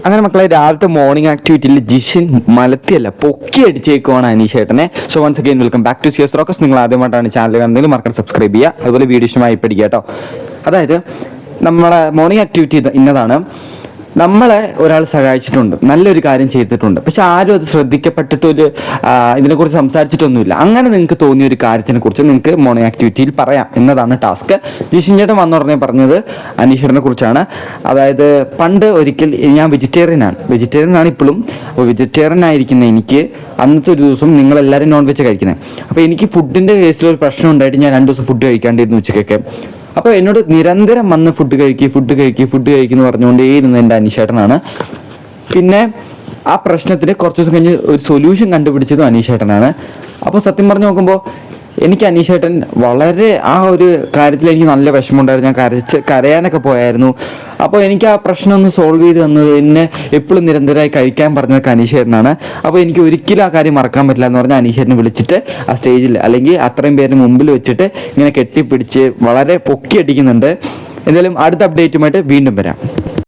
അങ്ങനെ മക്കളെ രാവിലത്തെ മോർണിംഗ് ആക്ടിവിറ്റിയിൽ ജിഷിൻ മലത്തിയല്ല പൊക്കി അടിച്ചേക്കുവാണ് അനീഷേട്ടനെ. So once again welcome back to Siyas rocks. നിങ്ങൾ ആദ്യമായിട്ടാണ് ചാനൽ കാണുന്നതെങ്കിൽ മറക്കാതെ സബ്സ്ക്രൈബ് ചെയ്യുക, അതുപോലെ വീഡിയോ ഇഷ്ടമായി പഠിക്കുക കേട്ടോ. അതായത് നമ്മളെ മോർണിംഗ് ആക്ടിവിറ്റി ഇന്നതാണ്. നമ്മളെ ഒരാൾ സഹായിച്ചിട്ടുണ്ട്, നല്ലൊരു കാര്യം ചെയ്തിട്ടുണ്ട്, പക്ഷെ ആരും അത് ശ്രദ്ധിക്കപ്പെട്ടിട്ടൊരു ഇതിനെക്കുറിച്ച് സംസാരിച്ചിട്ടൊന്നുമില്ല. അങ്ങനെ നിങ്ങൾക്ക് തോന്നിയ ഒരു കാര്യത്തിനെ കുറിച്ച് നിങ്ങൾക്ക് മോർണിംഗ് ആക്ടിവിറ്റിയിൽ പറയാം എന്നതാണ് ടാസ്ക്. ജിഷിൻ ചേട്ടൻ വന്ന ഉടനെ പറഞ്ഞത് അനീഷറിനെ കുറിച്ചാണ്. അതായത് പണ്ട് ഒരിക്കൽ ഞാൻ വെജിറ്റേറിയൻ ആണ് ഇപ്പോഴും. അപ്പോൾ വെജിറ്റേറിയൻ ആയിരിക്കുന്ന എനിക്ക് അന്നത്തെ ഒരു ദിവസം നിങ്ങളെല്ലാവരും നോൺ വെജ് കഴിക്കുന്നത്. അപ്പോൾ എനിക്ക് ഫുഡിൻ്റെ കേസിലൊരു പ്രശ്നം ഉണ്ടായിട്ട് ഞാൻ 2 ദിവസം ഫുഡ് കഴിക്കാണ്ടിരുന്നു ഉച്ചയ്ക്കൊക്കെ. അപ്പോൾ എന്നോട് നിരന്തരം വന്ന് ഫുഡ് കഴിക്കുന്നു പറഞ്ഞുകൊണ്ടേയിരുന്നത് എൻ്റെ അനീഷേട്ടനാണ്. പിന്നെ ആ പ്രശ്നത്തിന് കുറച്ച് ദിവസം കഴിഞ്ഞ് ഒരു സൊല്യൂഷൻ കണ്ടുപിടിച്ചതും അനീഷേട്ടനാണ്. അപ്പോൾ സത്യം പറഞ്ഞു നോക്കുമ്പോൾ എനിക്ക് അനീഷേട്ടൻ വളരെ ആ ഒരു കാര്യത്തിൽ എനിക്ക് നല്ല വിഷമമുണ്ടായിരുന്നു. ഞാൻ കരയാനൊക്കെ പോയായിരുന്നു. അപ്പോൾ എനിക്ക് ആ പ്രശ്നം ഒന്ന് സോൾവ് ചെയ്ത് തന്നത്, എന്നെ എപ്പോഴും നിരന്തരമായി കഴിക്കാൻ പറഞ്ഞതൊക്കെ അനീഷേട്ടനാണ്. അപ്പോൾ എനിക്ക് ഒരിക്കലും ആ കാര്യം മറക്കാൻ പറ്റില്ല എന്ന് പറഞ്ഞാൽ അനീഷേട്ടനെ വിളിച്ചിട്ട് ആ സ്റ്റേജിൽ അല്ലെങ്കിൽ അത്രയും പേരുടെ മുമ്പിൽ വെച്ചിട്ട് ഇങ്ങനെ കെട്ടിപ്പിടിച്ച് വളരെ പൊക്കി അടിക്കുന്നുണ്ട്. എന്തായാലും അടുത്ത അപ്ഡേറ്റുമായിട്ട് വീണ്ടും വരാം.